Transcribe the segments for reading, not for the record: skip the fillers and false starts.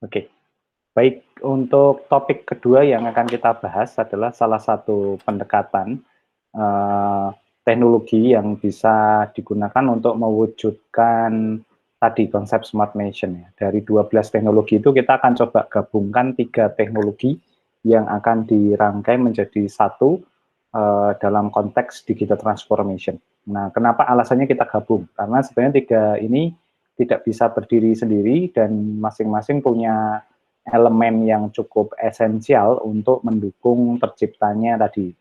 Oke, baik, untuk topik kedua yang akan kita bahas adalah salah satu pendekatan teknologi yang bisa digunakan untuk mewujudkan tadi konsep smart nation ya. Dari 12 teknologi itu kita akan coba gabungkan 3 teknologi yang akan dirangkai menjadi satu dalam konteks digital transformation. Nah, kenapa alasannya kita gabung? Karena sebenarnya 3 ini tidak bisa berdiri sendiri dan masing-masing punya elemen yang cukup esensial untuk mendukung terciptanya tadi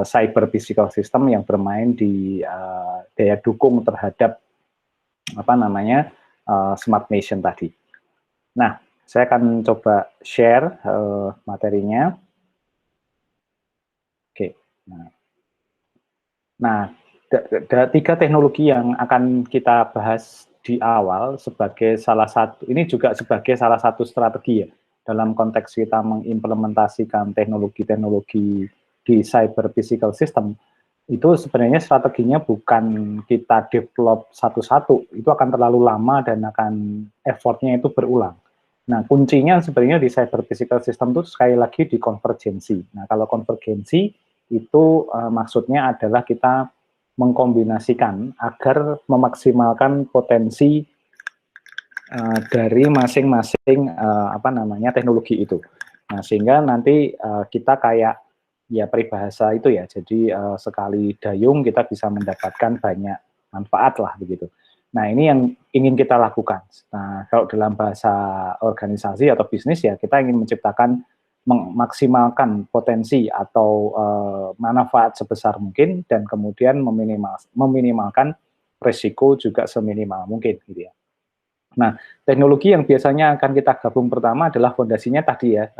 cyber physical system yang bermain di daya dukung terhadap apa namanya smart nation tadi. Nah, saya akan coba share materinya. Oke. Nah, 3 teknologi yang akan kita bahas di awal sebagai salah satu, ini juga sebagai salah satu strategi ya, dalam konteks kita mengimplementasikan teknologi-teknologi di cyber physical system, itu sebenarnya strateginya bukan kita develop satu-satu, itu akan terlalu lama dan akan effortnya itu berulang. Nah, kuncinya sebenarnya di cyber physical system itu sekali lagi di konvergensi. Nah, kalau konvergensi itu maksudnya adalah kita mengkombinasikan agar memaksimalkan potensi dari masing-masing apa namanya teknologi itu. Nah, sehingga nanti kita kayak ya peribahasa itu ya, jadi sekali dayung kita bisa mendapatkan banyak manfaat lah begitu. Nah, ini yang ingin kita lakukan. Nah, kalau dalam bahasa organisasi atau bisnis ya, kita ingin menciptakan memaksimalkan potensi atau manfaat sebesar mungkin dan kemudian meminimalkan risiko juga seminimal mungkin gitu ya. Nah, teknologi yang biasanya akan kita gabung pertama adalah fondasinya tadi ya,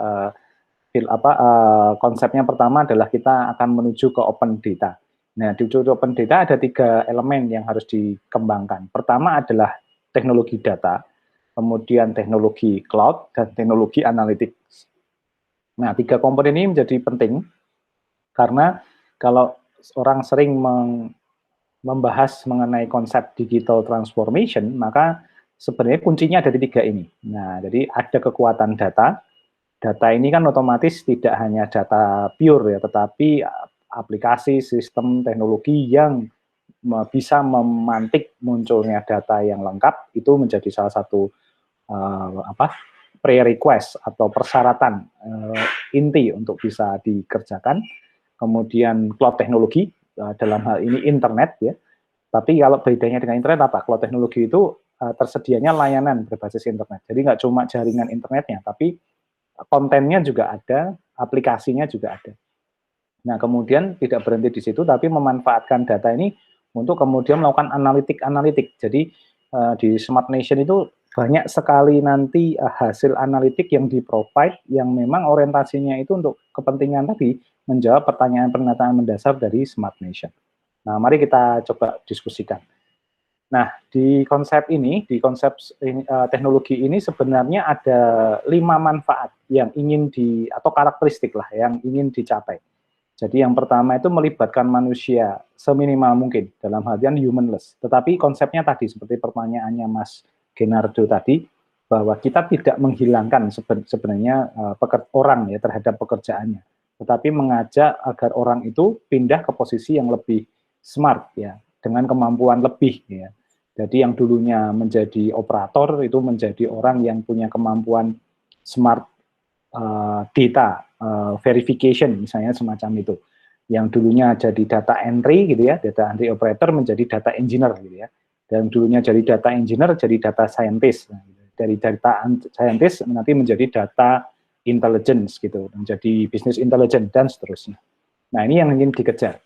konsepnya pertama adalah kita akan menuju ke open data. Nah, di open data ada 3 elemen yang harus dikembangkan. Pertama adalah teknologi data, kemudian teknologi cloud, dan teknologi analytics. Nah, 3 komponen ini menjadi penting karena kalau orang sering membahas mengenai konsep digital transformation, maka sebenarnya kuncinya ada di 3 ini. Nah, jadi ada kekuatan data. Data ini kan otomatis tidak hanya data pure ya, tetapi aplikasi, sistem, teknologi yang bisa memantik munculnya data yang lengkap itu menjadi salah satu pre-request atau persyaratan inti untuk bisa dikerjakan. Kemudian cloud teknologi, dalam hal ini internet ya. Tapi kalau bedanya dengan internet apa? Cloud teknologi itu tersedianya layanan berbasis internet. Jadi nggak cuma jaringan internetnya, tapi kontennya juga ada, aplikasinya juga ada. Nah, kemudian tidak berhenti di situ, tapi memanfaatkan data ini untuk kemudian melakukan analitik. Jadi di Smart Nation itu banyak sekali nanti hasil analitik yang di-provide yang memang orientasinya itu untuk kepentingan tadi menjawab pertanyaan-pertanyaan mendasar dari Smart Nation. Nah, mari kita coba diskusikan. Nah, di konsep ini, di konsep teknologi ini sebenarnya ada 5 manfaat yang ingin atau karakteristik lah yang ingin dicapai. Jadi yang pertama itu melibatkan manusia seminimal mungkin, dalam artian humanless. Tetapi konsepnya tadi, seperti pertanyaannya Mas Genardo tadi, bahwa kita tidak menghilangkan sebenarnya orang ya terhadap pekerjaannya, tetapi mengajak agar orang itu pindah ke posisi yang lebih smart ya, dengan kemampuan lebih ya. Jadi yang dulunya menjadi operator itu menjadi orang yang punya kemampuan smart data verification misalnya semacam itu. Yang dulunya jadi data entry gitu ya, data entry operator menjadi data engineer gitu ya. Dan dulunya jadi data engineer jadi data scientist. Nah, dari data scientist nanti menjadi data intelligence gitu, menjadi business intelligence dan seterusnya. Nah, ini yang ingin dikejar.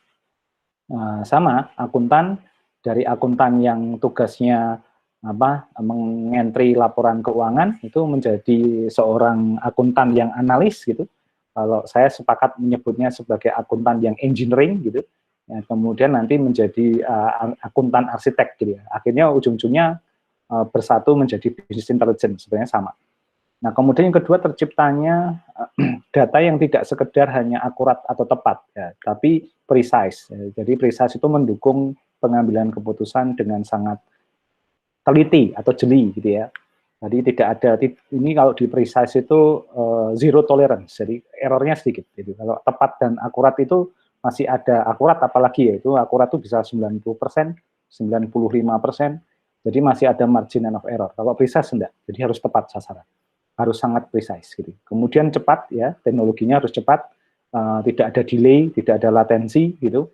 Sama akuntan, dari akuntan yang tugasnya mengentry laporan keuangan itu menjadi seorang akuntan yang analis gitu. Kalau saya sepakat menyebutnya sebagai akuntan yang engineering gitu. Ya, kemudian nanti menjadi akuntan arsitek gitu ya. Akhirnya ujung-ujungnya bersatu menjadi business intelligence, sebenarnya sama. Nah, kemudian yang kedua terciptanya data yang tidak sekedar hanya akurat atau tepat, ya, tapi precise. Ya. Jadi precise itu mendukung pengambilan keputusan dengan sangat teliti atau jeli gitu ya. Jadi tidak ada, ini kalau di precise itu zero tolerance, jadi errornya sedikit. Jadi kalau tepat dan akurat itu masih ada akurat, apalagi ya itu akurat itu bisa 90%, 95%, jadi masih ada margin of error. Kalau precise enggak, jadi harus tepat sasaran, harus sangat precise gitu. Kemudian cepat ya, teknologinya harus cepat, tidak ada delay, tidak ada latensi gitu.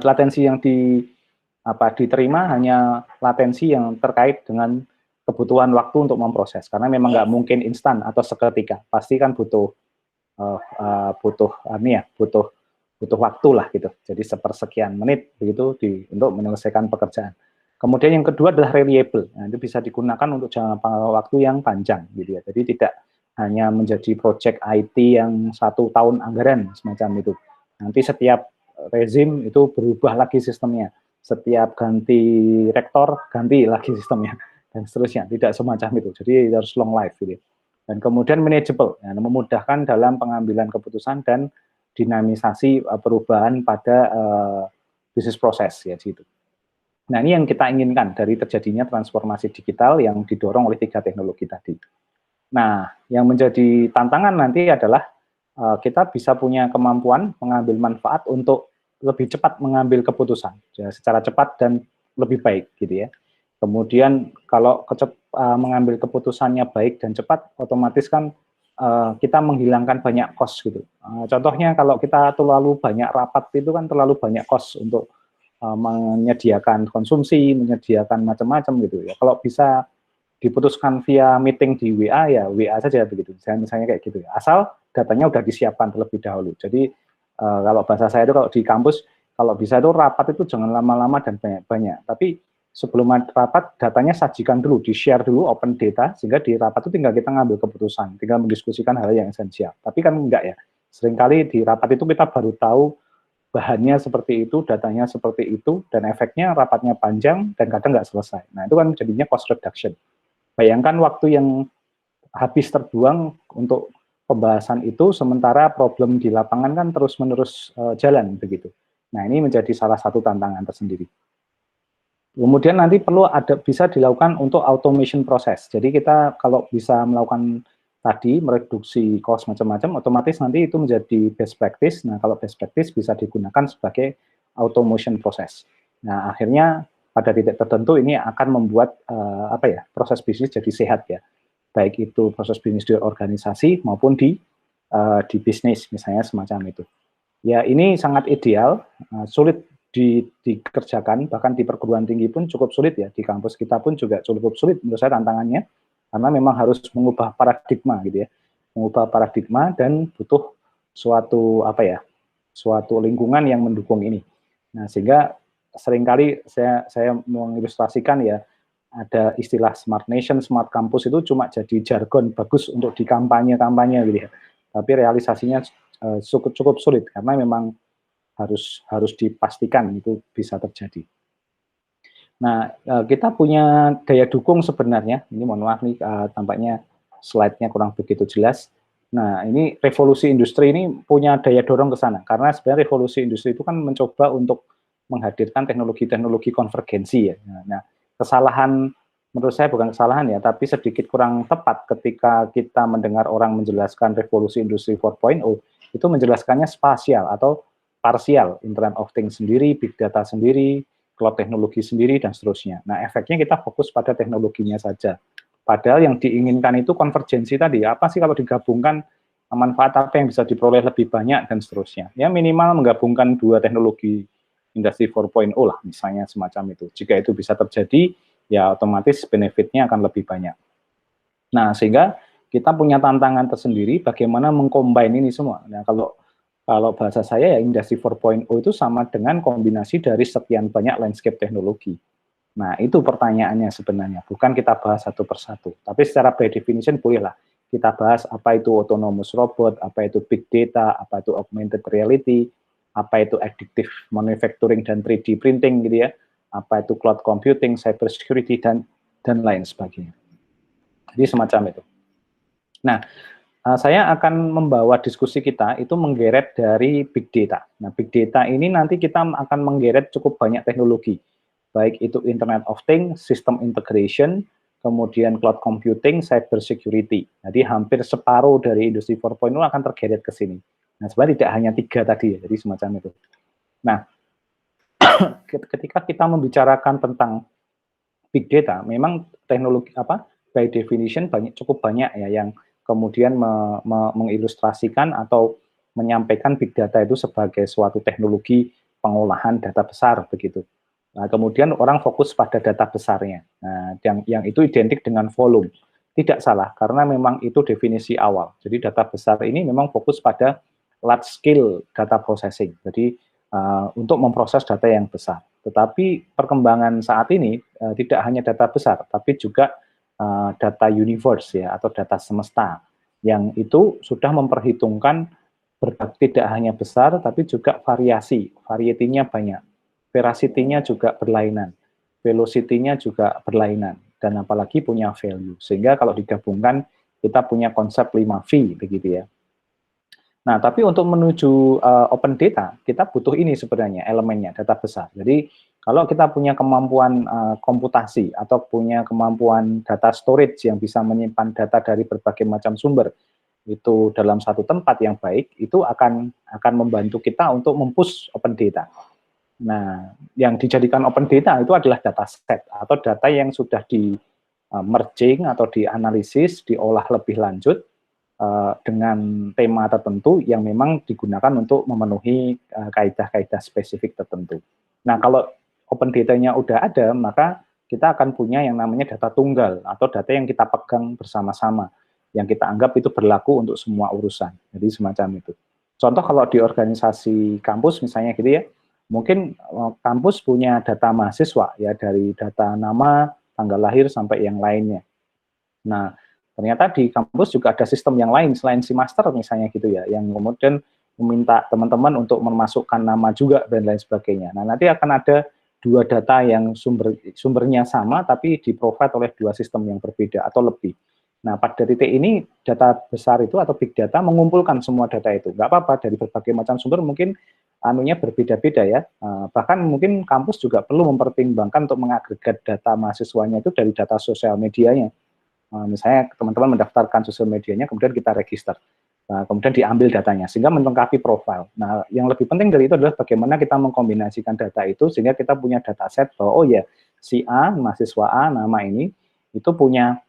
Latensi yang diterima hanya latensi yang terkait dengan kebutuhan waktu untuk memproses, karena memang nggak mungkin instan atau seketika, pasti kan butuh butuh waktu lah gitu. Jadi sepersekian menit begitu untuk menyelesaikan pekerjaan. Kemudian yang kedua adalah reliable. Nah, itu bisa digunakan untuk jangka waktu yang panjang gitu ya. Jadi tidak hanya menjadi project IT yang 1 tahun anggaran semacam itu. Nanti setiap rezim itu berubah lagi sistemnya. Setiap ganti rektor ganti lagi sistemnya dan seterusnya. Tidak semacam itu. Jadi harus long life gitu. Dan kemudian manageable, ya, memudahkan dalam pengambilan keputusan dan dinamisasi perubahan pada bisnis proses ya gitu. Nah, ini yang kita inginkan dari terjadinya transformasi digital yang didorong oleh 3 teknologi tadi. Nah, yang menjadi tantangan nanti adalah kita bisa punya kemampuan mengambil manfaat untuk lebih cepat mengambil keputusan, ya, secara cepat dan lebih baik gitu ya. Kemudian kalau mengambil keputusannya baik dan cepat, otomatis kan kita menghilangkan banyak cost gitu. Contohnya kalau kita terlalu banyak rapat itu kan terlalu banyak cost untuk menyediakan konsumsi, menyediakan macam-macam gitu ya. Kalau bisa diputuskan via meeting di WA ya WA saja begitu. Misalnya kayak gitu ya. Asal datanya udah disiapkan terlebih dahulu. Jadi kalau bahasa saya itu kalau di kampus kalau bisa itu rapat itu jangan lama-lama dan banyak-banyak. Tapi sebelum rapat datanya sajikan dulu, di-share dulu open data sehingga di rapat itu tinggal kita ngambil keputusan, tinggal mendiskusikan hal yang esensial. Tapi kan enggak ya. Seringkali di rapat itu kita baru tahu bahannya seperti itu, datanya seperti itu, dan efeknya rapatnya panjang dan kadang nggak selesai. Nah, itu kan jadinya cost reduction. Bayangkan waktu yang habis terbuang untuk pembahasan itu, sementara problem di lapangan kan terus-menerus jalan begitu. Nah, ini menjadi salah satu tantangan tersendiri. Kemudian nanti perlu bisa dilakukan untuk automation proses. Jadi kita kalau bisa melakukan tadi mereduksi cost macam-macam, otomatis nanti itu menjadi best practice. Nah, kalau best practice bisa digunakan sebagai automation proses. Nah, akhirnya pada titik tertentu ini akan membuat proses bisnis jadi sehat ya. Baik itu proses bisnis di organisasi maupun di bisnis misalnya semacam itu. Ya, ini sangat ideal, sulit dikerjakan, bahkan di perguruan tinggi pun cukup sulit ya, di kampus kita pun juga cukup sulit menurut saya tantangannya, karena memang harus mengubah paradigma gitu ya, mengubah paradigma dan butuh suatu suatu lingkungan yang mendukung ini. Nah, sehingga seringkali saya mengilustrasikan ya, ada istilah smart nation, smart campus itu cuma jadi jargon bagus untuk di kampanye gitu ya. Tapi realisasinya cukup sulit karena memang harus dipastikan itu bisa terjadi. Nah, kita punya daya dukung sebenarnya. Ini mohon maaf nih, tampaknya slide-nya kurang begitu jelas. Nah, ini revolusi industri ini punya daya dorong ke sana. Karena sebenarnya revolusi industri itu kan mencoba untuk menghadirkan teknologi-teknologi konvergensi ya. Nah, kesalahan menurut saya bukan kesalahan ya, tapi sedikit kurang tepat ketika kita mendengar orang menjelaskan revolusi industri 4.0, itu menjelaskannya spasial atau parsial, Internet of Things sendiri, Big Data sendiri, cloud teknologi sendiri, dan seterusnya. Nah, efeknya kita fokus pada teknologinya saja. Padahal yang diinginkan itu konvergensi tadi. Apa sih kalau digabungkan, manfaat apa yang bisa diperoleh lebih banyak, dan seterusnya. Ya, minimal menggabungkan 2 teknologi industri 4.0 lah, misalnya semacam itu. Jika itu bisa terjadi, ya otomatis benefitnya akan lebih banyak. Nah, sehingga kita punya tantangan tersendiri bagaimana mengcombine ini semua. Nah, kalau bahasa saya ya industri 4.0 itu sama dengan kombinasi dari sekian banyak landscape teknologi. Nah, itu pertanyaannya sebenarnya, bukan kita bahas satu persatu. Tapi secara by definition bolehlah kita bahas apa itu autonomous robot, apa itu big data, apa itu augmented reality, apa itu additive manufacturing dan 3D printing gitu ya, apa itu cloud computing, cyber security, dan lain sebagainya. Jadi semacam itu. Nah, saya akan membawa diskusi kita itu menggeret dari big data. Nah, big data ini nanti kita akan menggeret cukup banyak teknologi, baik itu Internet of Things, system integration, kemudian cloud computing, cyber security. Jadi hampir separuh dari industri 4.0 akan tergeret ke sini. Nah, sebenarnya tidak hanya 3 tadi ya, jadi semacam itu. Nah, ketika kita membicarakan tentang big data, memang teknologi by definition cukup banyak ya yang kemudian mengilustrasikan atau menyampaikan big data itu sebagai suatu teknologi pengolahan data besar begitu. Nah, kemudian orang fokus pada data besarnya. Nah, yang itu identik dengan volume. Tidak salah, karena memang itu definisi awal. Jadi data besar ini memang fokus pada large scale data processing. Jadi untuk memproses data yang besar. Tetapi perkembangan saat ini tidak hanya data besar, tapi juga data universe ya atau data semesta yang itu sudah memperhitungkan tidak hanya besar, tapi juga varietinya banyak. Veracity-nya juga berlainan, velocity-nya juga berlainan, dan apalagi punya value. Sehingga kalau digabungkan, kita punya konsep 5V, begitu ya. Nah, tapi untuk menuju open data, kita butuh ini sebenarnya, elemennya, data besar. Jadi, kalau kita punya kemampuan komputasi, atau punya kemampuan data storage yang bisa menyimpan data dari berbagai macam sumber, itu dalam satu tempat yang baik, itu akan membantu kita untuk mempush open data. Nah, yang dijadikan open data itu adalah data set atau data yang sudah di merging atau dianalisis, diolah lebih lanjut dengan tema tertentu yang memang digunakan untuk memenuhi kaidah-kaidah spesifik tertentu. Nah, kalau open data-nya udah ada, maka kita akan punya yang namanya data tunggal atau data yang kita pegang bersama-sama, yang kita anggap itu berlaku untuk semua urusan. Jadi semacam itu. Contoh kalau di organisasi kampus misalnya gitu ya, mungkin kampus punya data mahasiswa ya dari data nama, tanggal lahir sampai yang lainnya. Nah, ternyata di kampus juga ada sistem yang lain selain si master misalnya gitu ya, yang kemudian meminta teman-teman untuk memasukkan nama juga dan lain sebagainya. Nah, nanti akan ada dua data yang sumbernya sama tapi di-provide oleh dua sistem yang berbeda atau lebih. Nah, pada titik ini data besar itu atau big data mengumpulkan semua data itu. Nggak apa-apa, dari berbagai macam sumber mungkin anunya berbeda-beda ya. Bahkan mungkin kampus juga perlu mempertimbangkan untuk mengagregat data mahasiswanya itu dari data sosial medianya. Misalnya teman-teman mendaftarkan sosial medianya, kemudian kita register. Kemudian diambil datanya, sehingga melengkapi profil. Nah, yang lebih penting dari itu adalah bagaimana kita mengkombinasikan data itu, sehingga kita punya data set bahwa, oh ya, si A, mahasiswa A, nama ini, itu punya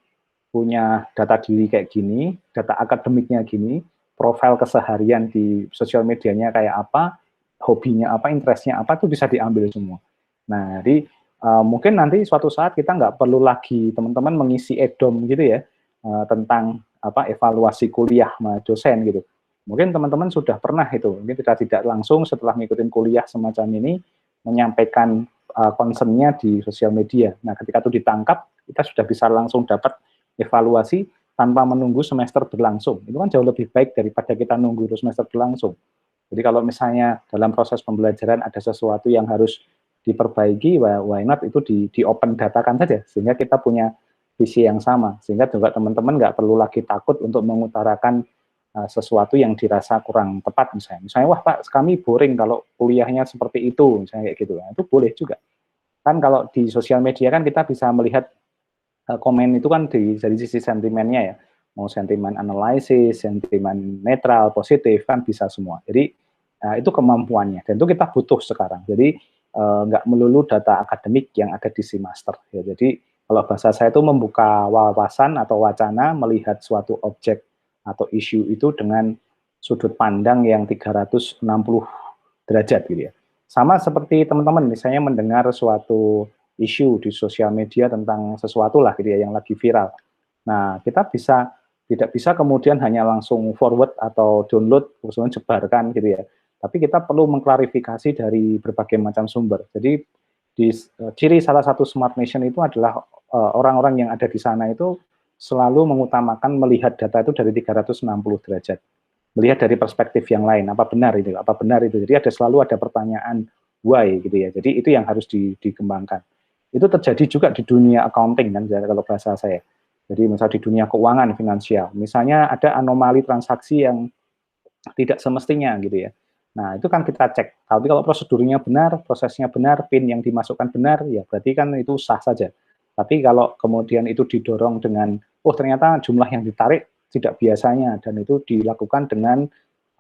data diri kayak gini, data akademiknya gini, profil keseharian di sosial medianya kayak apa, hobinya apa, interestnya apa, itu bisa diambil semua. Nah, jadi mungkin nanti suatu saat kita nggak perlu lagi teman-teman mengisi edom gitu ya, tentang evaluasi kuliah sama dosen gitu. Mungkin teman-teman sudah pernah itu, mungkin tidak langsung setelah ngikutin kuliah semacam ini, menyampaikan concern-nya di sosial media. Nah, ketika itu ditangkap, kita sudah bisa langsung dapat evaluasi tanpa menunggu semester berlangsung. Itu kan jauh lebih baik daripada kita nunggu semester berlangsung. Jadi kalau misalnya dalam proses pembelajaran ada sesuatu yang harus diperbaiki, why not itu di open datakan saja, sehingga kita punya visi yang sama, sehingga juga teman-teman nggak perlu lagi takut untuk mengutarakan sesuatu yang dirasa kurang tepat misalnya. Misalnya, wah Pak, kami boring kalau kuliahnya seperti itu, misalnya kayak gitu. Nah, itu boleh juga. Kan kalau di sosial media kan kita bisa melihat komen itu kan dari sisi sentimennya ya, mau sentimen analisis, sentimen netral, positif, kan bisa semua. Jadi itu kemampuannya, dan itu kita butuh sekarang. Jadi nggak melulu data akademik yang ada di si master. Ya. Jadi kalau bahasa saya itu membuka wawasan atau wacana melihat suatu objek atau isu itu dengan sudut pandang yang 360 derajat gitu ya. Sama seperti teman-teman misalnya mendengar suatu isu di sosial media tentang sesuatu lah gitu ya yang lagi viral. Nah, kita tidak bisa kemudian hanya langsung forward atau download kemudian sebarkan gitu ya. Tapi kita perlu mengklarifikasi dari berbagai macam sumber. Jadi ciri salah satu smart nation itu adalah orang-orang yang ada di sana itu selalu mengutamakan melihat data itu dari 360 derajat. Melihat dari perspektif yang lain, apa benar itu, apa benar itu. Jadi selalu ada pertanyaan why gitu ya. Jadi itu yang harus dikembangkan. Itu terjadi juga di dunia accounting kan kalau bahasa saya. Jadi misalnya di dunia keuangan finansial, misalnya ada anomali transaksi yang tidak semestinya gitu ya. Nah, itu kan kita cek. Tapi kalau prosedurnya benar, prosesnya benar, PIN yang dimasukkan benar, ya berarti kan itu sah saja. Tapi kalau kemudian itu didorong dengan, oh ternyata jumlah yang ditarik tidak biasanya, dan itu dilakukan dengan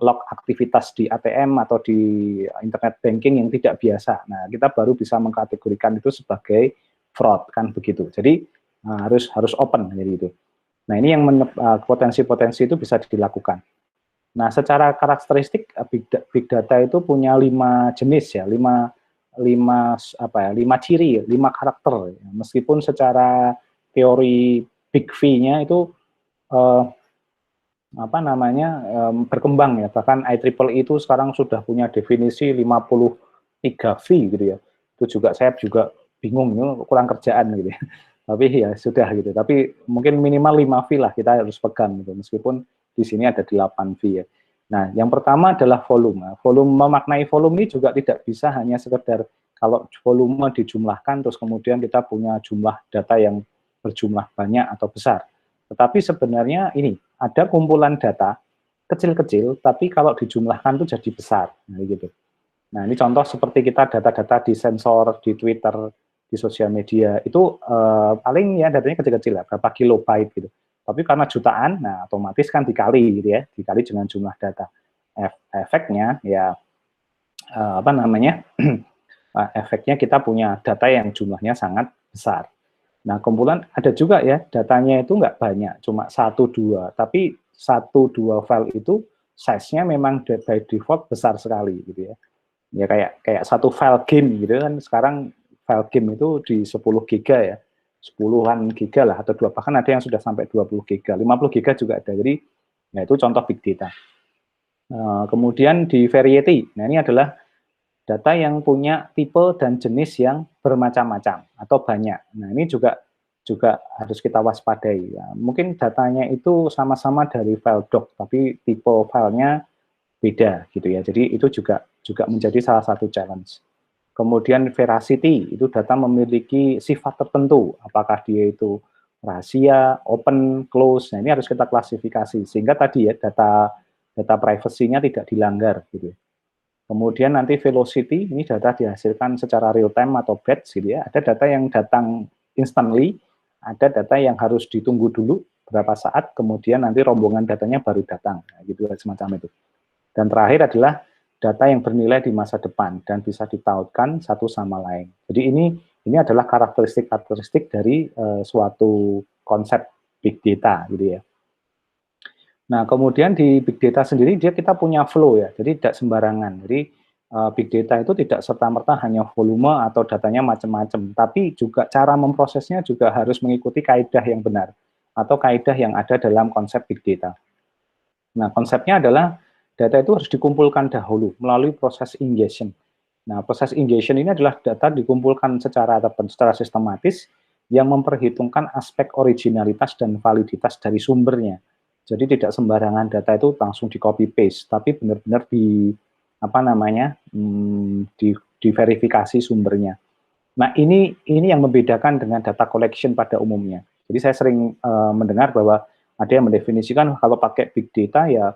log aktivitas di ATM atau di internet banking yang tidak biasa. Nah, kita baru bisa mengkategorikan itu sebagai fraud, kan begitu. Jadi harus open jadi itu. Nah, ini yang potensi-potensi itu bisa dilakukan. Nah, secara karakteristik big data itu punya 5 jenis ya, 5 ciri, 5 karakter. Meskipun secara teori big V-nya itu berkembang ya, bahkan IEEE itu sekarang sudah punya definisi 53 V gitu ya. Itu juga saya juga bingung, kurang kerjaan gitu ya. Tapi ya sudah gitu. Tapi mungkin minimal 5 V lah kita harus pegang gitu, meskipun di sini ada 8 V ya. Nah, yang pertama adalah volume. Memaknai volume ini juga tidak bisa hanya sekedar kalau volume dijumlahkan terus kemudian kita punya jumlah data yang berjumlah banyak atau besar. Tetapi sebenarnya ini ada kumpulan data kecil-kecil, tapi kalau dijumlahkan itu jadi besar. Nah, gitu. Nah, ini contoh seperti kita data-data di sensor, di Twitter, di sosial media, itu paling ya datanya kecil-kecil ya, berapa kilobyte gitu. Tapi karena jutaan, nah otomatis kan dikali gitu ya, dikali dengan jumlah data. Efeknya ya efeknya kita punya data yang jumlahnya sangat besar. Nah, kumpulan ada juga ya, datanya itu nggak banyak, cuma 1-2, tapi 1-2 file itu size-nya memang by default besar sekali gitu ya. Ya kayak satu file game gitu kan, sekarang file game itu di 10 giga ya, 10-an giga lah, atau bahkan ada yang sudah sampai 20 giga, 50 giga juga ada. Jadi, nah itu contoh big data. Kemudian di variety, nah ini adalah data yang punya tipe dan jenis yang bermacam-macam atau banyak. Nah, ini juga harus kita waspadai. Ya, mungkin datanya itu sama-sama dari file doc, tapi tipe filenya beda gitu ya. Jadi itu juga menjadi salah satu challenge. Kemudian veracity, itu data memiliki sifat tertentu, apakah dia itu rahasia, open, close. Nah, ini harus kita klasifikasi sehingga tadi ya data privacy-nya tidak dilanggar gitu ya. Kemudian nanti velocity, ini data dihasilkan secara real time atau batch gitu ya. Ada data yang datang instantly, ada data yang harus ditunggu dulu berapa saat, kemudian nanti rombongan datanya baru datang, nah, gitu semacam itu. Dan terakhir adalah data yang bernilai di masa depan dan bisa ditautkan satu sama lain. Jadi ini adalah karakteristik dari suatu konsep big data gitu ya. Nah, kemudian di big data sendiri kita punya flow ya, jadi tidak sembarangan. Jadi big data itu tidak serta-merta hanya volume atau datanya macam-macam, tapi juga cara memprosesnya juga harus mengikuti kaidah yang benar atau kaidah yang ada dalam konsep big data. Nah, konsepnya adalah data itu harus dikumpulkan dahulu melalui proses ingestion. Nah, proses ingestion ini adalah data dikumpulkan secara sistematis yang memperhitungkan aspek originalitas dan validitas dari sumbernya. Jadi tidak sembarangan data itu langsung di copy paste, tapi benar-benar diverifikasi sumbernya. Nah, ini yang membedakan dengan data collection pada umumnya. Jadi saya sering mendengar bahwa ada yang mendefinisikan kalau pakai big data ya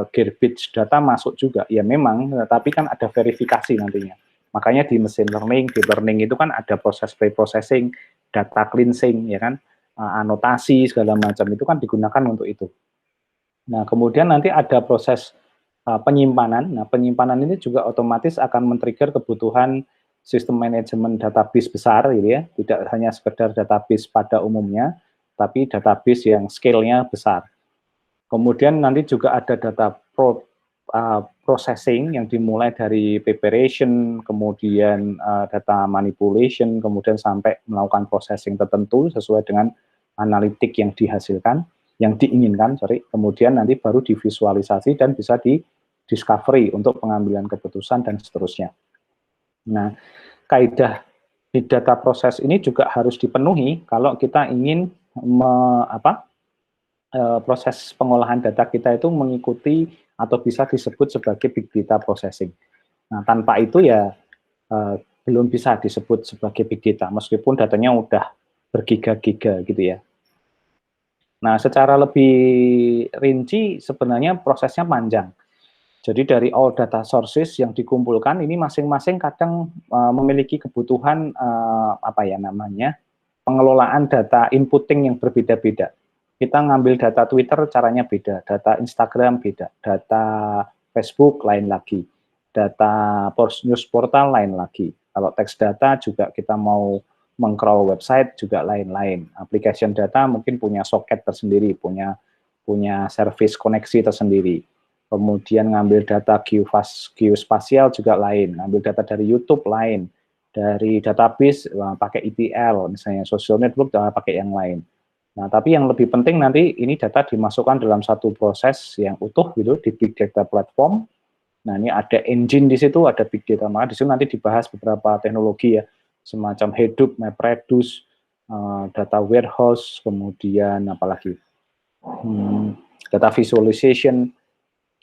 garbage data masuk juga. Ya memang, tapi kan ada verifikasi nantinya. Makanya di machine learning, deep learning itu kan ada proses pre-processing, data cleansing, ya kan, anotasi segala macam itu kan digunakan untuk itu. Nah, kemudian nanti ada proses penyimpanan. Nah, penyimpanan ini juga otomatis akan men-trigger kebutuhan sistem manajemen database besar, gitu ya. Tidak hanya sekedar database pada umumnya, tapi database yang scale-nya besar. Kemudian nanti juga ada data processing yang dimulai dari preparation, kemudian data manipulation, kemudian sampai melakukan processing tertentu sesuai dengan analitik yang dihasilkan, yang diinginkan, kemudian nanti baru divisualisasi dan bisa di discovery untuk pengambilan keputusan dan seterusnya. Nah, kaidah di data proses ini juga harus dipenuhi kalau kita ingin proses pengolahan data kita itu mengikuti atau bisa disebut sebagai big data processing. Nah, tanpa itu ya belum bisa disebut sebagai big data, meskipun datanya udah bergiga-giga gitu ya. Nah, secara lebih rinci sebenarnya prosesnya panjang. Jadi dari all data sources yang dikumpulkan ini masing-masing kadang memiliki kebutuhan pengelolaan data inputting yang berbeda-beda. Kita ngambil data Twitter caranya beda, data Instagram beda, data Facebook lain lagi, data news portal lain lagi. Kalau text data juga kita mau meng-crawl website juga lain-lain. Application data mungkin punya socket tersendiri, punya service koneksi tersendiri. Kemudian ngambil data geospasial juga lain, ngambil data dari YouTube lain, dari database pakai ETL, misalnya social network pakai yang lain. Nah, tapi yang lebih penting nanti ini data dimasukkan dalam satu proses yang utuh gitu di big data platform. Nah, ini ada engine di situ, ada big data. Maka di situ nanti dibahas beberapa teknologi ya, semacam Hadoop, MapReduce, data warehouse, kemudian apalagi data visualization,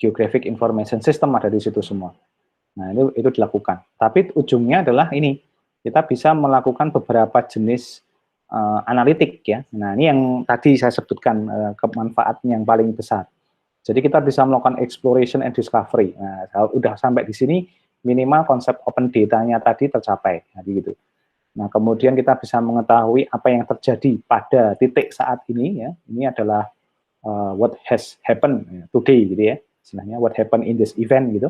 geographic information system ada di situ semua. Nah, itu dilakukan. Tapi ujungnya adalah ini, kita bisa melakukan beberapa jenis analitik ya. Nah, ini yang tadi saya sebutkan kemanfaatnya yang paling besar. Jadi kita bisa melakukan exploration and discovery. Nah, kalau udah sampai di sini minimal konsep open data-nya tadi tercapai, nah, gitu. Nah, kemudian kita bisa mengetahui apa yang terjadi pada titik saat ini ya. Ini adalah what has happened today gitu ya. Istilahnya what happened in this event gitu.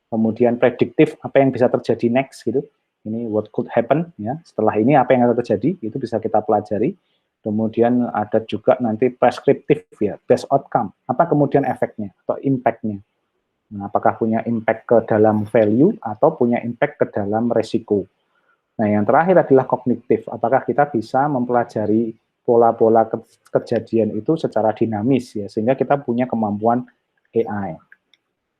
Kemudian prediktif apa yang bisa terjadi next gitu. Ini what could happen ya. Setelah ini apa yang akan terjadi itu bisa kita pelajari. Kemudian ada juga nanti preskriptif ya, best outcome. Apa kemudian efeknya atau impact-nya. Nah, apakah punya impact ke dalam value atau punya impact ke dalam resiko. Nah, yang terakhir adalah kognitif. Apakah kita bisa mempelajari pola-pola kejadian itu secara dinamis ya, sehingga kita punya kemampuan AI.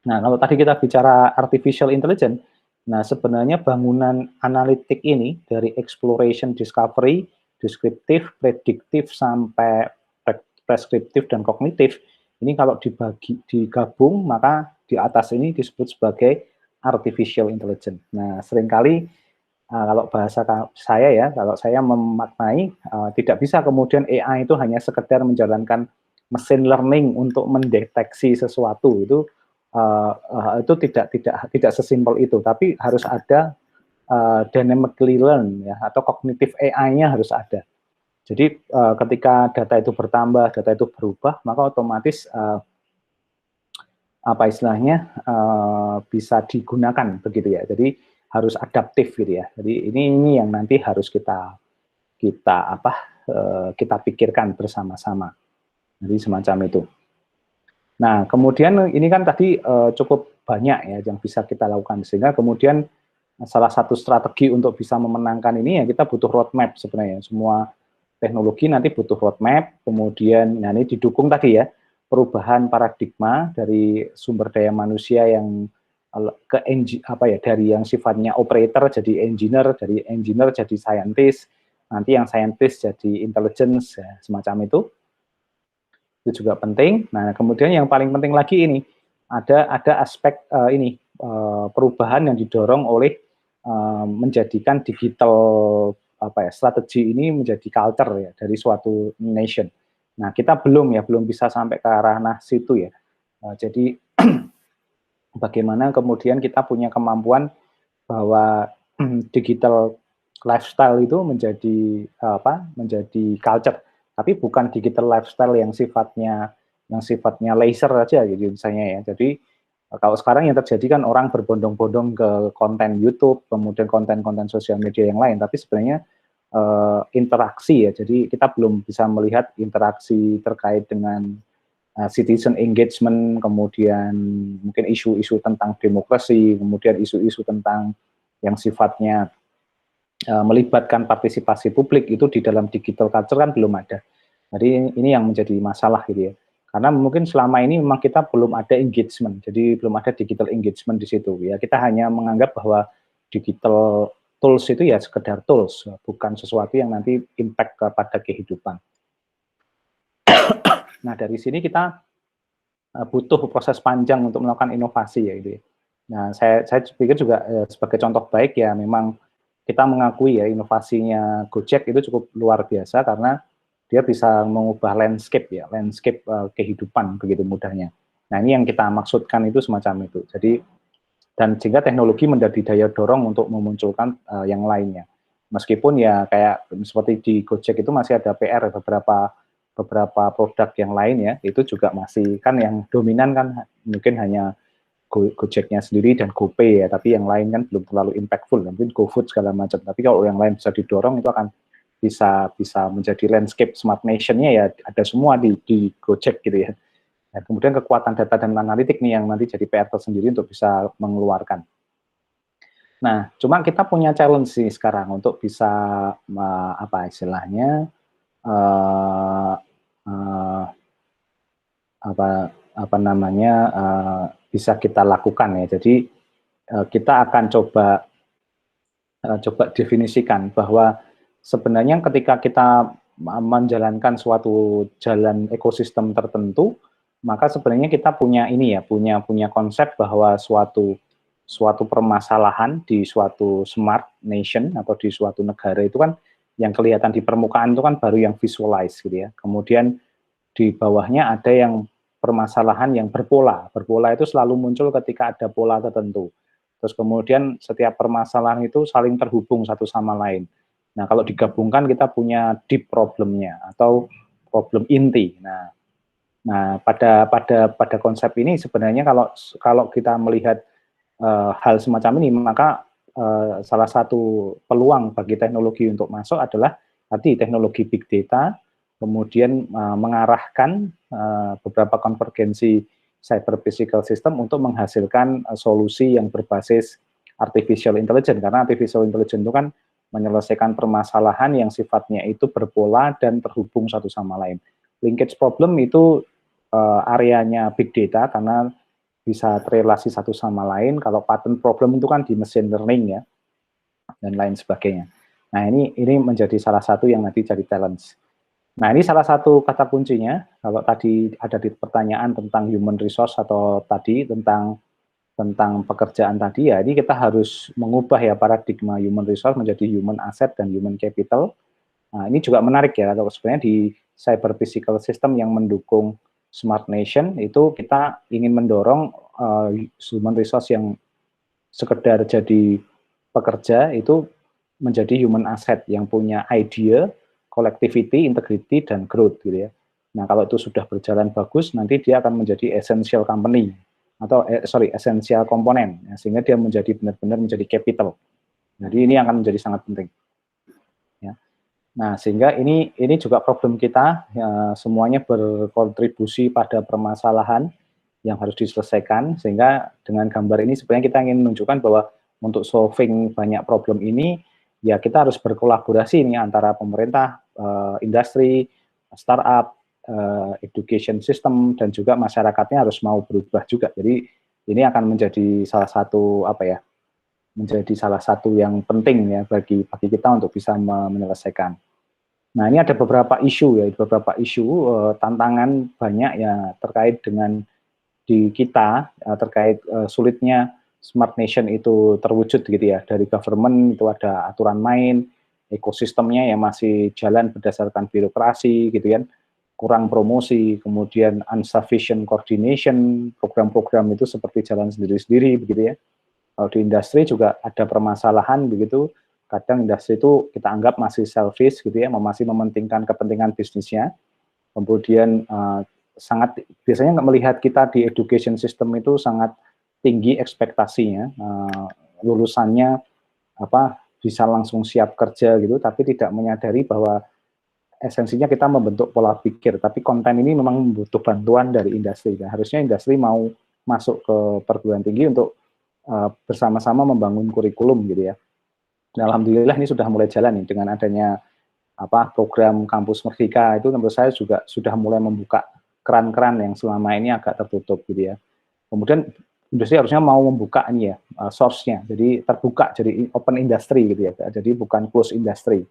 Nah, kalau tadi kita bicara artificial intelligence, nah sebenarnya bangunan analitik ini dari exploration, discovery, deskriptif, prediktif, sampai preskriptif dan kognitif, ini kalau digabung, maka di atas ini disebut sebagai artificial intelligence. Nah, seringkali kalau bahasa saya ya, kalau saya memaknai, tidak bisa kemudian AI itu hanya sekedar menjalankan machine learning untuk mendeteksi sesuatu, itu tidak sesimpel itu, tapi harus ada dynamically learn ya, atau kognitif AI-nya harus ada. Jadi ketika data itu bertambah, data itu berubah, maka otomatis apa istilahnya bisa digunakan begitu ya. Jadi harus adaptif gitu ya. Jadi ini yang nanti harus kita pikirkan bersama-sama. Jadi semacam itu. Nah, kemudian ini kan tadi cukup banyak ya yang bisa kita lakukan, sehingga kemudian salah satu strategi untuk bisa memenangkan ini ya kita butuh roadmap sebenarnya. Semua teknologi nanti butuh roadmap, kemudian nah ini didukung tadi ya perubahan paradigma dari sumber daya manusia yang ke dari yang sifatnya operator jadi engineer, dari engineer jadi scientist, nanti yang scientist jadi intelligence ya, semacam itu juga penting. Nah, kemudian yang paling penting lagi ini ada aspek perubahan yang didorong oleh menjadikan digital strategi ini menjadi culture ya dari suatu nation. Nah, kita belum bisa sampai ke arah situ ya. Jadi bagaimana kemudian kita punya kemampuan bahwa digital lifestyle itu menjadi culture, tapi bukan digital lifestyle yang sifatnya leisure aja gitu misalnya ya. Jadi kalau sekarang yang terjadi kan orang berbondong-bondong ke konten YouTube, kemudian konten-konten sosial media yang lain, tapi sebenarnya interaksi ya. Jadi kita belum bisa melihat interaksi terkait dengan citizen engagement, kemudian mungkin isu-isu tentang demokrasi, kemudian isu-isu tentang yang sifatnya melibatkan partisipasi publik itu di dalam digital culture kan belum ada. Jadi ini yang menjadi masalah gitu ya. Karena mungkin selama ini memang kita belum ada engagement, jadi belum ada digital engagement di situ ya. Kita hanya menganggap bahwa digital tools itu ya sekedar tools, bukan sesuatu yang nanti impact kepada kehidupan. Nah, dari sini kita butuh proses panjang untuk melakukan inovasi ya itu. Nah, saya pikir juga sebagai contoh baik ya memang kita mengakui ya inovasinya Gojek itu cukup luar biasa karena dia bisa mengubah landscape kehidupan begitu mudahnya. Nah, ini yang kita maksudkan itu semacam itu. Jadi dan sehingga teknologi menjadi daya dorong untuk memunculkan yang lainnya. Meskipun ya kayak seperti di Gojek itu masih ada PR beberapa produk yang lain ya, itu juga masih kan yang dominan kan mungkin hanya Gojeknya sendiri dan GoPay ya, tapi yang lain kan belum terlalu impactful, mungkin GoFood segala macam. Tapi kalau yang lain bisa didorong itu akan bisa menjadi landscape smart nation-nya ya ada semua di Gojek gitu ya. Dan kemudian kekuatan data dan analitik nih yang nanti jadi PR tersendiri untuk bisa mengeluarkan. Nah, cuma kita punya challenge sih sekarang untuk bisa apa istilahnya apa namanya bisa kita lakukan ya. Jadi kita akan coba definisikan bahwa sebenarnya ketika kita menjalankan suatu jalan ekosistem tertentu, maka sebenarnya kita punya ini ya, punya konsep bahwa suatu permasalahan di suatu smart nation atau di suatu negara itu kan yang kelihatan di permukaan itu kan baru yang visualize gitu ya. Kemudian di bawahnya ada yang permasalahan yang berpola. Berpola itu selalu muncul ketika ada pola tertentu. Terus kemudian setiap permasalahan itu saling terhubung satu sama lain. Nah, kalau digabungkan kita punya deep problemnya atau problem inti. Nah, pada konsep ini sebenarnya kalau kita melihat hal semacam ini, maka salah satu peluang bagi teknologi untuk masuk adalah tadi teknologi big data, kemudian mengarahkan beberapa konvergensi cyber physical system untuk menghasilkan solusi yang berbasis artificial intelligence, karena artificial intelligence itu kan menyelesaikan permasalahan yang sifatnya itu berpola dan terhubung satu sama lain. Linkage problem itu areanya big data karena bisa terrelasi satu sama lain. Kalau pattern problem itu kan di machine learning ya, dan lain sebagainya. Nah, ini menjadi salah satu yang nanti jadi challenge. Nah, ini salah satu kata kuncinya. Kalau tadi ada di pertanyaan tentang human resource atau tadi tentang pekerjaan tadi ya, ini kita harus mengubah ya paradigma human resource menjadi human asset dan human capital. Nah, ini juga menarik ya, kalau sebenarnya di cyber physical system yang mendukung smart nation itu kita ingin mendorong human resource yang sekedar jadi pekerja itu menjadi human asset yang punya idea, collectivity, integrity, dan growth gitu ya. Nah, kalau itu sudah berjalan bagus, nanti dia akan menjadi essential company atau essential komponen, ya, sehingga dia menjadi benar-benar menjadi capital. Jadi ini akan menjadi sangat penting. Ya. Nah, sehingga ini juga problem kita, ya, semuanya berkontribusi pada permasalahan yang harus diselesaikan, sehingga dengan gambar ini sebenarnya kita ingin menunjukkan bahwa untuk solving banyak problem ini, ya kita harus berkolaborasi ini antara pemerintah, industri, startup, education system, dan juga masyarakatnya harus mau berubah juga. Jadi ini akan menjadi salah satu menjadi salah satu yang penting ya bagi kita untuk bisa menyelesaikan. Nah, ini ada beberapa isu tantangan banyak ya terkait dengan di kita terkait sulitnya smart nation itu terwujud gitu ya. Dari government itu ada aturan main, ekosistemnya yang masih jalan berdasarkan birokrasi gitu kan, kurang promosi, kemudian insufficient coordination, program-program itu seperti jalan sendiri-sendiri begitu ya. Kalau di industri juga ada permasalahan begitu, kadang industri itu kita anggap masih selfish gitu ya, masih mementingkan kepentingan bisnisnya. Kemudian sangat biasanya melihat kita di education system itu sangat tinggi ekspektasinya, lulusannya bisa langsung siap kerja gitu, tapi tidak menyadari bahwa esensinya kita membentuk pola pikir, tapi konten ini memang butuh bantuan dari industri. Nah, harusnya industri mau masuk ke perguruan tinggi untuk bersama-sama membangun kurikulum gitu ya. Nah, alhamdulillah ini sudah mulai jalan nih dengan adanya program Kampus Merdeka itu menurut saya juga sudah mulai membuka keran-keran yang selama ini agak tertutup gitu ya. Kemudian industri harusnya mau membuka ini ya source-nya, jadi terbuka, jadi open industry gitu ya, jadi bukan close industry.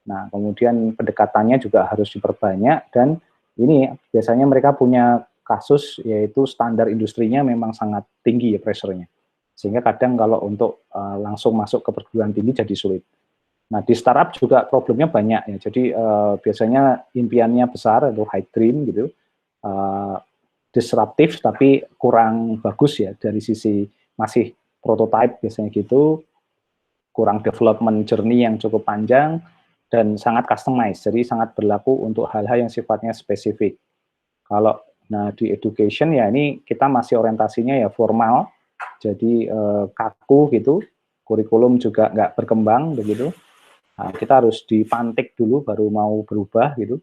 Nah, kemudian pendekatannya juga harus diperbanyak dan ini biasanya mereka punya kasus yaitu standar industrinya memang sangat tinggi ya pressure-nya. Sehingga kadang kalau untuk langsung masuk ke perguruan tinggi jadi sulit. Nah, di startup juga problemnya banyak ya. Jadi biasanya impiannya besar atau high dream gitu, disruptif tapi kurang bagus ya dari sisi masih prototype biasanya gitu. kurang development journey yang cukup panjang, dan sangat customized, jadi sangat berlaku untuk hal-hal yang sifatnya spesifik. Kalau di education ya ini kita masih orientasinya ya formal, jadi kaku gitu, kurikulum juga nggak berkembang begitu. Nah, kita harus dipantik dulu baru mau berubah gitu.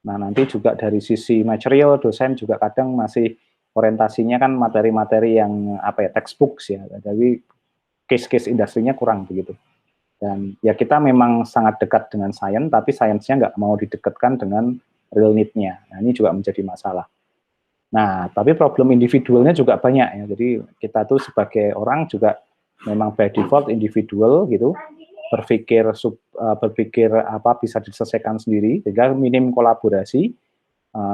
Nah, nanti juga dari sisi material, dosen juga kadang masih orientasinya kan materi-materi yang apa ya, textbooks ya, jadi case-case industrinya kurang begitu. Dan ya kita memang sangat dekat dengan sains, tapi sainsnya nggak mau didekatkan dengan real need-nya. Nah, ini juga menjadi masalah. Nah, tapi problem individualnya juga banyak ya. Jadi kita tuh sebagai orang juga memang by default individual gitu, berpikir apa bisa diselesaikan sendiri, sehingga minim kolaborasi,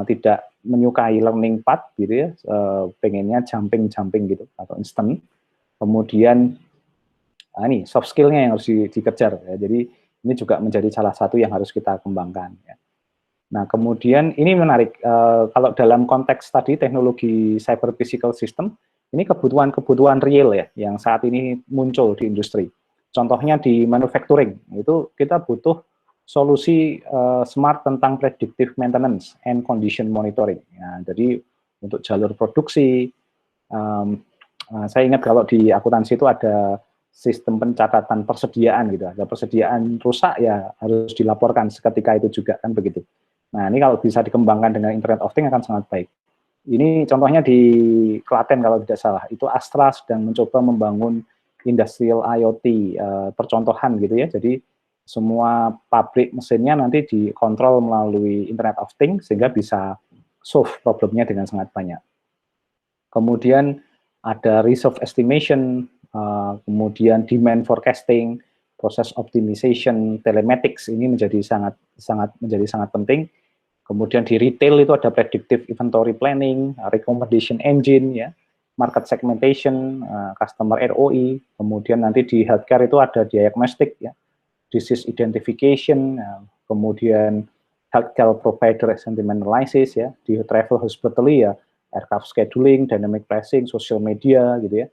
tidak menyukai learning path gitu ya, pengennya jumping gitu atau instant. Kemudian ini soft skill-nya yang harus dikejar ya. Jadi ini juga menjadi salah satu yang harus kita kembangkan ya. Nah, kemudian ini menarik, kalau dalam konteks tadi teknologi cyber physical system, ini kebutuhan-kebutuhan real ya, yang saat ini muncul di industri. Contohnya di manufacturing, itu kita butuh solusi smart tentang predictive maintenance and condition monitoring. Ya, jadi untuk jalur produksi, saya ingat kalau di akuntansi itu ada sistem pencatatan persediaan gitu, ada persediaan rusak ya harus dilaporkan seketika itu juga kan begitu. Nah, ini kalau bisa dikembangkan dengan Internet of Things akan sangat baik. Ini contohnya di Klaten kalau tidak salah, itu Astra sedang mencoba membangun industrial IoT percontohan gitu ya. Jadi semua pabrik mesinnya nanti dikontrol melalui Internet of Things sehingga bisa solve problemnya dengan sangat banyak. Kemudian ada resource estimation, kemudian demand forecasting, proses optimization, telematics ini menjadi sangat penting. Kemudian di retail itu ada predictive inventory planning, recommendation engine, ya, market segmentation, customer ROI. Kemudian nanti di healthcare itu ada diagnostic, ya, disease identification, kemudian healthcare provider sentiment analysis, ya, di travel hospitality ya, aircraft scheduling, dynamic pricing, social media, gitu ya.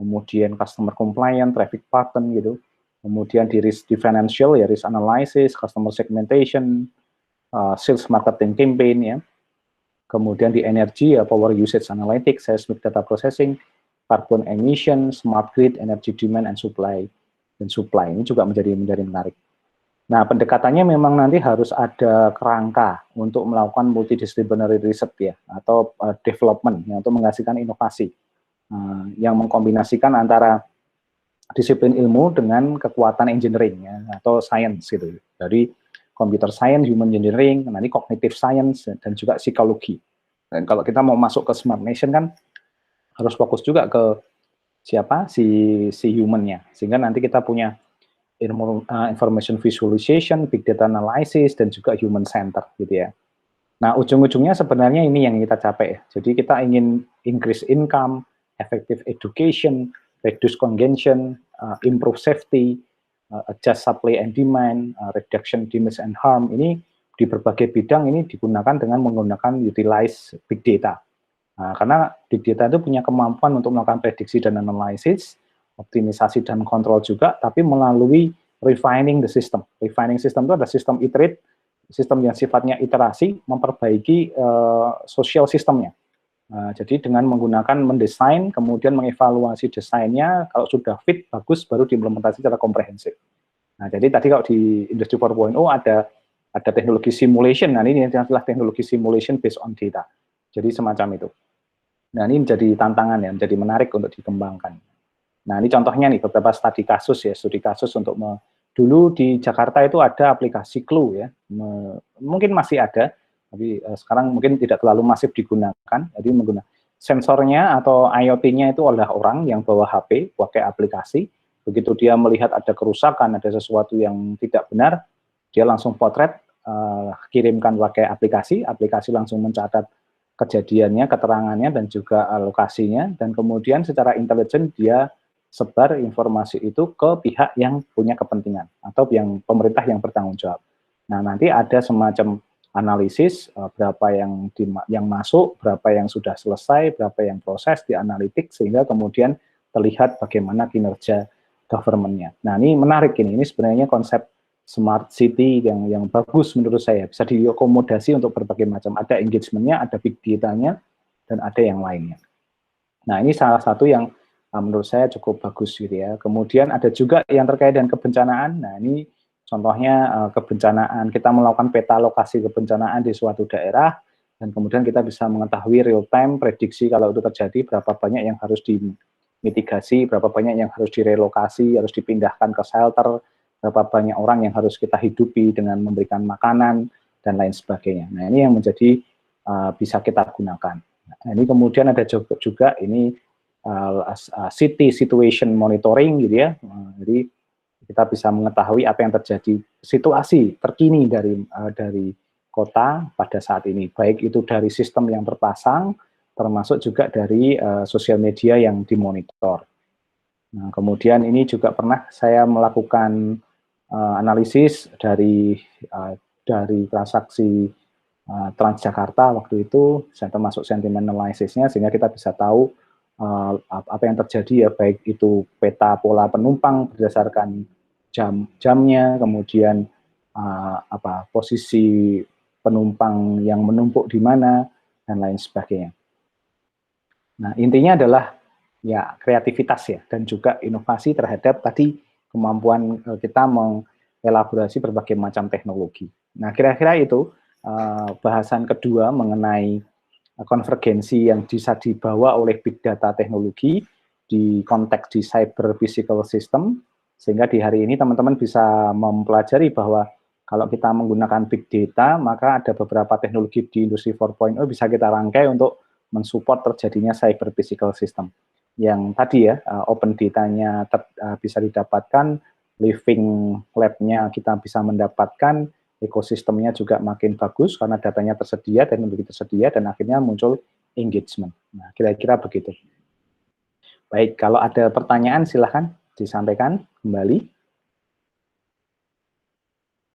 Kemudian customer compliance, traffic pattern, gitu. Kemudian di financial ya, risk analysis, customer segmentation, sales marketing campaign ya, kemudian di energi ya power usage analytics, seismic data processing, carbon emission, smart grid, energy demand and supply, dan supply ini juga menjadi menarik. Nah, pendekatannya memang nanti harus ada kerangka untuk melakukan multidisciplinary research ya, atau development ya, untuk menghasilkan inovasi yang mengkombinasikan antara disiplin ilmu dengan kekuatan engineering ya, atau science gitu. Dari computer science, human engineering, nanti cognitive science, dan juga psikologi. Dan kalau kita mau masuk ke smart nation kan harus fokus juga ke siapa si human-nya, sehingga nanti kita punya information visualization, big data analysis, dan juga human center gitu ya. Nah, ujung-ujungnya sebenarnya ini yang kita capai. Jadi kita ingin increase income, effective education, reduce congestion, improve safety, adjust supply and demand, reduction damage and harm, ini di berbagai bidang ini digunakan dengan menggunakan utilize big data. Nah, karena big data itu punya kemampuan untuk melakukan prediksi dan analisis, optimisasi dan kontrol juga, tapi melalui refining the system. Refining system itu ada sistem iterate, sistem yang sifatnya iterasi, memperbaiki social sistemnya. Jadi dengan menggunakan mendesain, kemudian mengevaluasi desainnya, kalau sudah fit, bagus, baru diimplementasi secara komprehensif. Nah, jadi tadi kalau di Industri 4.0 ada teknologi simulation, nah ini adalah teknologi simulation based on data. Jadi semacam itu. Nah, ini menjadi tantangan ya, menjadi menarik untuk dikembangkan. Nah, ini contohnya nih, beberapa studi kasus ya, studi kasus untuk dulu di Jakarta itu ada aplikasi Clue ya, mungkin masih ada, tapi sekarang mungkin tidak terlalu masif digunakan. Jadi menggunakan sensornya atau IoT-nya itu adalah orang yang bawa HP, pakai aplikasi. Begitu dia melihat ada kerusakan, ada sesuatu yang tidak benar, dia langsung potret, kirimkan pakai aplikasi, aplikasi langsung mencatat kejadiannya, keterangannya, dan juga lokasinya, dan kemudian secara intelijen dia sebar informasi itu ke pihak yang punya kepentingan atau yang pemerintah yang bertanggung jawab. Nah, nanti ada semacam analisis berapa yang masuk, berapa yang sudah selesai, berapa yang proses di analitik, sehingga kemudian terlihat bagaimana kinerja government-nya. Nah, ini menarik ini sebenarnya konsep smart city yang bagus menurut saya, bisa diakomodasi untuk berbagai macam, ada engagement-nya, ada big data-nya, dan ada yang lainnya. Nah, ini salah satu yang menurut saya cukup bagus gitu ya. Kemudian ada juga yang terkait dengan kebencanaan. Nah, ini contohnya kebencanaan, kita melakukan peta lokasi kebencanaan di suatu daerah, dan kemudian kita bisa mengetahui real time prediksi kalau itu terjadi, berapa banyak yang harus dimitigasi, berapa banyak yang harus direlokasi, harus dipindahkan ke shelter, berapa banyak orang yang harus kita hidupi dengan memberikan makanan, dan lain sebagainya. Nah, ini yang menjadi bisa kita gunakan. Nah, ini kemudian ada juga ini city situation monitoring gitu ya. Jadi kita bisa mengetahui apa yang terjadi, situasi terkini dari kota pada saat ini, baik itu dari sistem yang terpasang, termasuk juga dari sosial media yang dimonitor. Nah, kemudian ini juga pernah saya melakukan analisis dari transaksi Transjakarta waktu itu, saya termasuk sentiment analysis-nya, sehingga kita bisa tahu apa yang terjadi ya, baik itu peta pola penumpang berdasarkan jamnya, kemudian posisi penumpang yang menumpuk di mana, dan lain sebagainya. Nah, intinya adalah ya kreativitas ya, dan juga inovasi terhadap tadi kemampuan kita mengelaborasi berbagai macam teknologi. Nah, kira-kira itu bahasan kedua mengenai konvergensi yang bisa dibawa oleh big data teknologi di konteks di cyber physical system, sehingga di hari ini teman-teman bisa mempelajari bahwa kalau kita menggunakan big data, maka ada beberapa teknologi di industri 4.0 bisa kita rangkai untuk mensupport terjadinya cyber physical system. Yang tadi ya, open data-nya bisa didapatkan, living lab-nya kita bisa mendapatkan, ekosistemnya juga makin bagus karena datanya tersedia, teknologi tersedia, dan akhirnya muncul engagement. Nah, kira-kira begitu. Baik, kalau ada pertanyaan silahkan disampaikan kembali.